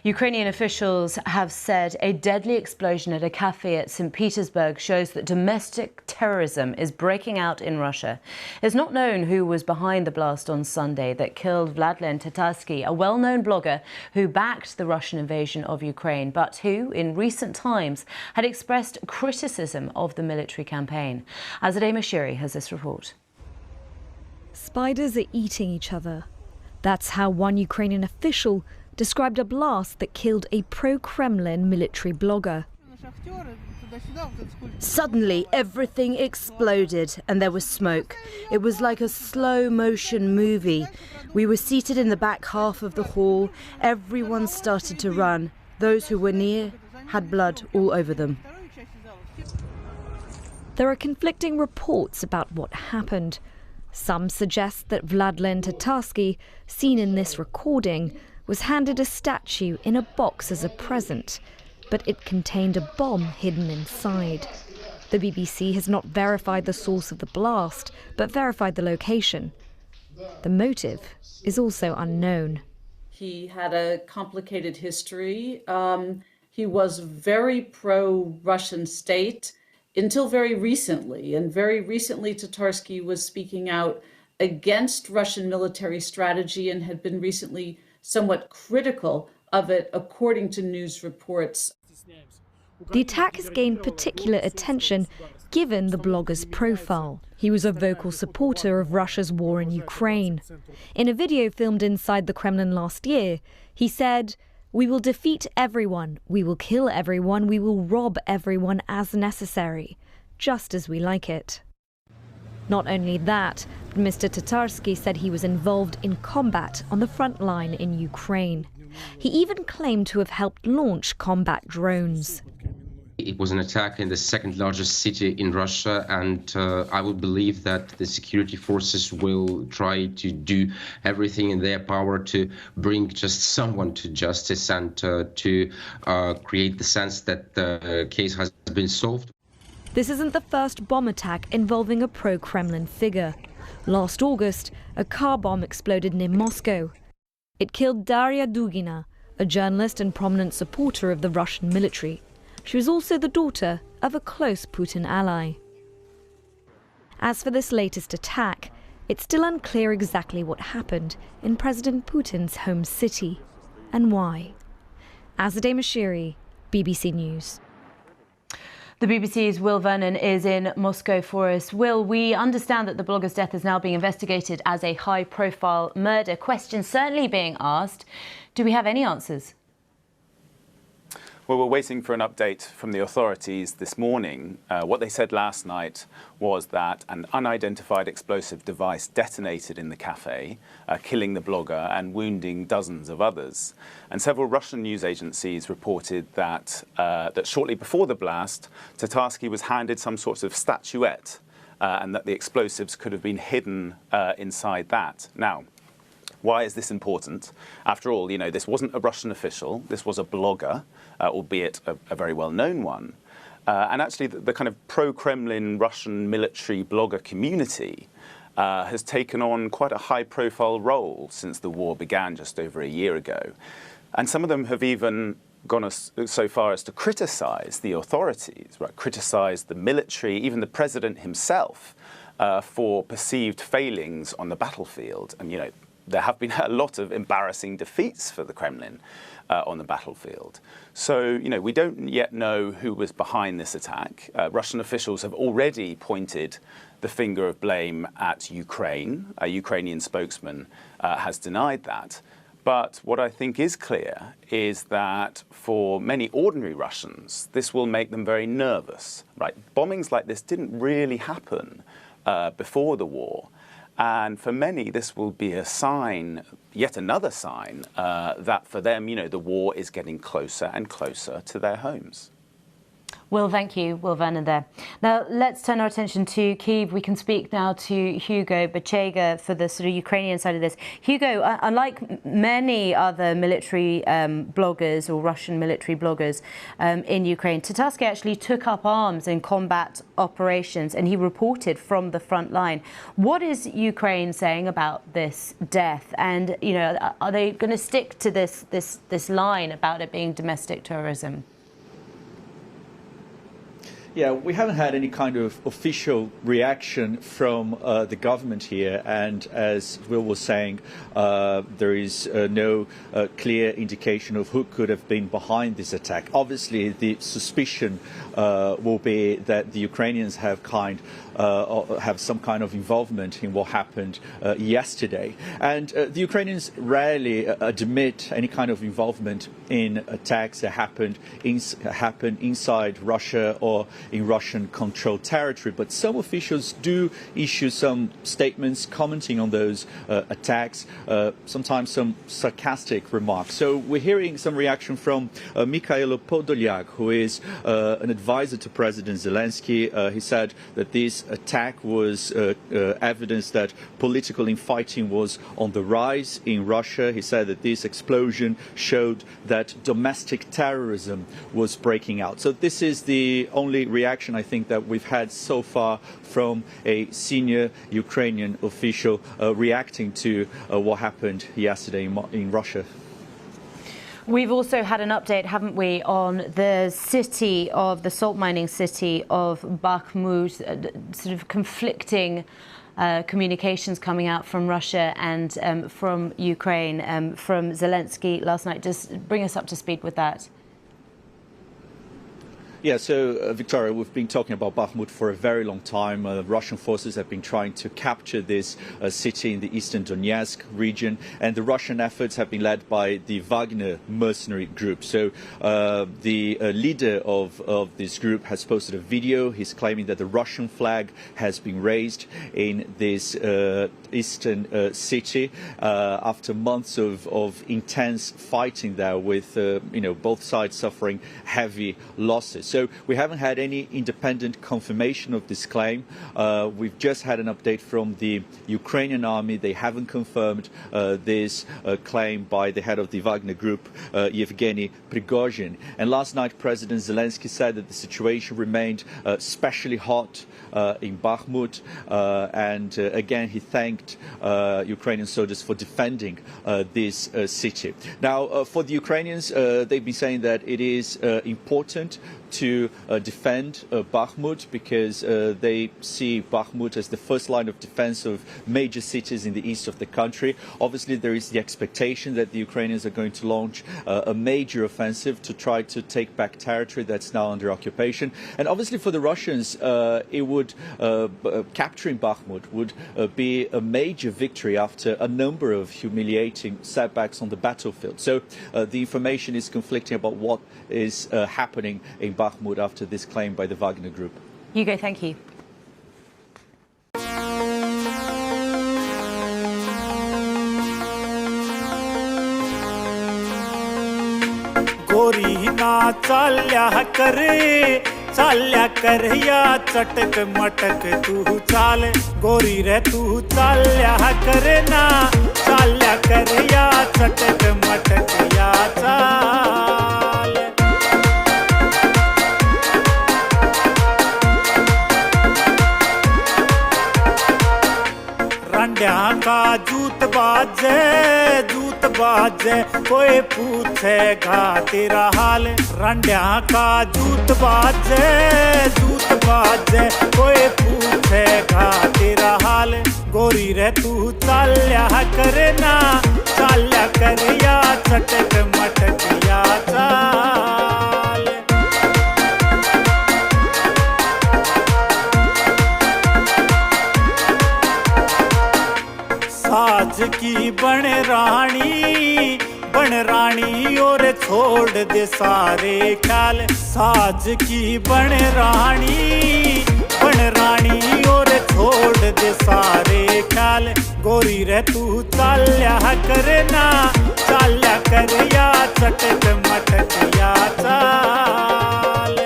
Ukrainian officials have said a deadly explosion at a cafe at St. Petersburg shows that domestic terrorism is breaking out in Russia. It's not known who was behind the blast on Sunday that killed Vladlen Tatarsky, a well-known blogger who backed the Russian invasion of Ukraine, but who, in recent times, had expressed criticism of the military campaign. Azadeh Mashiri has this report. Spiders are eating each other. That's how one Ukrainian official described a blast that killed a pro-Kremlin military blogger. Suddenly, everything exploded and there was smoke. It was like a slow-motion movie. We were seated in the back half of the hall. Everyone started to run. Those who were near had blood all over them. There are conflicting reports about what happened. Some suggest that Vladlen Tatarsky, seen in this recording, was handed a statue in a box as a present, but it contained a bomb hidden inside. The BBC has not verified the source of the blast, but verified the location. The motive is also unknown. He had a complicated history. He was very pro-Russian state until very recently. And very recently, Tatarsky was speaking out against Russian military strategy and had been recently somewhat critical of it, according to news reports. The attack has gained particular attention given the blogger's profile. He was a vocal supporter of Russia's war in Ukraine. In a video filmed inside the Kremlin last year, he said, "We will defeat everyone, we will kill everyone, we will rob everyone as necessary, just as we like it." Not only that, but Mr. Tatarsky said he was involved in combat on the front line in Ukraine. He even claimed to have helped launch combat drones. It was an attack in the second largest city in Russia, and I would believe that the security forces will try to do everything in their power to bring just someone to justice and to create the sense that the case has been solved. This isn't the first bomb attack involving a pro-Kremlin figure. Last August, a car bomb exploded near Moscow. It killed Daria Dugina, a journalist and prominent supporter of the Russian military. She was also the daughter of a close Putin ally. As for this latest attack, it's still unclear exactly what happened in President Putin's home city and why. Azadeh Mashiri, BBC News. The BBC's Will Vernon is in Moscow for us. Will, we understand that the blogger's death is now being investigated as a high-profile murder. Questions certainly being asked. Do we have any answers? Well, we're waiting for an update from the authorities this morning. What they said last night was that an unidentified explosive device detonated in the cafe, killing the blogger and wounding dozens of others. And several Russian news agencies reported that, that shortly before the blast, Tatarsky was handed some sort of statuette and that the explosives could have been hidden inside that. Now, why is this important? After all, you know, this wasn't a Russian official, this was a blogger, albeit a very well-known one. And actually, the kind of pro-Kremlin Russian military blogger community has taken on quite a high-profile role since the war began just over a year ago. And some of them have even gone so far as to criticize the authorities, right? Criticize the military, even the president himself, for perceived failings on the battlefield. And, you know, there have been a lot of embarrassing defeats for the Kremlin on the battlefield. So, you know, we don't yet know who was behind this attack. Russian officials have already pointed the finger of blame at Ukraine. A Ukrainian spokesman has denied that. But what I think is clear is that for many ordinary Russians, this will make them very nervous, right? Bombings like this didn't really happen before the war. And for many, this will be a sign, yet another sign, that for them, you know, the war is getting closer and closer to their homes. Will, thank you. Will Vernon there. Now, let's turn our attention to Kyiv. We can speak now to Hugo Bachega for the sort of Ukrainian side of this. Hugo, unlike many other military bloggers or Russian military bloggers in Ukraine, Tatarsky actually took up arms in combat operations and he reported from the front line. What is Ukraine saying about this death? And, you know, are they going to stick to this line about it being domestic terrorism? Yeah, we haven't had any kind of official reaction from the government here. And as Will was saying, there is no clear indication of who could have been behind this attack. Obviously, the suspicion will be that the Ukrainians have some kind of involvement in what happened yesterday. And the Ukrainians rarely admit any kind of involvement in attacks that happen inside Russia or in Russian-controlled territory. But some officials do issue some statements commenting on those attacks, sometimes some sarcastic remarks. So we're hearing some reaction from Mikhailo Podolyak, who is an advisor to President Zelensky. He said that this attack was evidence that political infighting was on the rise in Russia. He said that this explosion showed that domestic terrorism was breaking out. So this is the only reaction I think that we've had so far from a senior Ukrainian official reacting to what happened yesterday in Russia. We've also had an update, haven't we, on the salt mining city of Bakhmut, sort of conflicting communications coming out from Russia and from Ukraine, from Zelensky last night. Just bring us up to speed with that. Yeah, so Victoria, we've been talking about Bakhmut for a very long time. Russian forces have been trying to capture this city in the eastern Donetsk region, and the Russian efforts have been led by the Wagner mercenary group. So the leader of this group has posted a video. He's claiming that the Russian flag has been raised in this eastern city after months of intense fighting there, with both sides suffering heavy losses. So we haven't had any independent confirmation of this claim. We've just had an update from the Ukrainian army. They haven't confirmed this claim by the head of the Wagner group, Yevgeny Prigozhin. And last night, President Zelensky said that the situation remained especially hot in Bakhmut. And again, he thanked Ukrainian soldiers for defending this city. Now, for the Ukrainians, they've been saying that it is important to defend Bakhmut because they see Bakhmut as the first line of defense of major cities in the east of the country. Obviously, there is the expectation that the Ukrainians are going to launch a major offensive to try to take back territory that's now under occupation. And obviously, for the Russians, capturing Bakhmut would be a major victory after a number of humiliating setbacks on the battlefield. So the information is conflicting about what is happening in Bakhmut after this claim by the Wagner group. Hugo, thank you. गोरी ना चाल्या कर या चटक मटक तू चाल गोरी रे तू चाल्या कर ना चाल्या कर या चटक मटक या चाल रंड्या का जूत बाजे कोई पूछेगा तेरा हाल रंड्या का जूत बाजे कोई पूछेगा तेरा हाल गोरी रे तू चाल्या कर ना चाल्या कर या चटक मटक या चाल साज की बन रानी और छोड़ दे सारे ख्याल साज की बन रानी और छोड़ दे सारे ख्याल गोरी रे तू चाल्या कर ना चाल्या कर या चटक मटक या चाल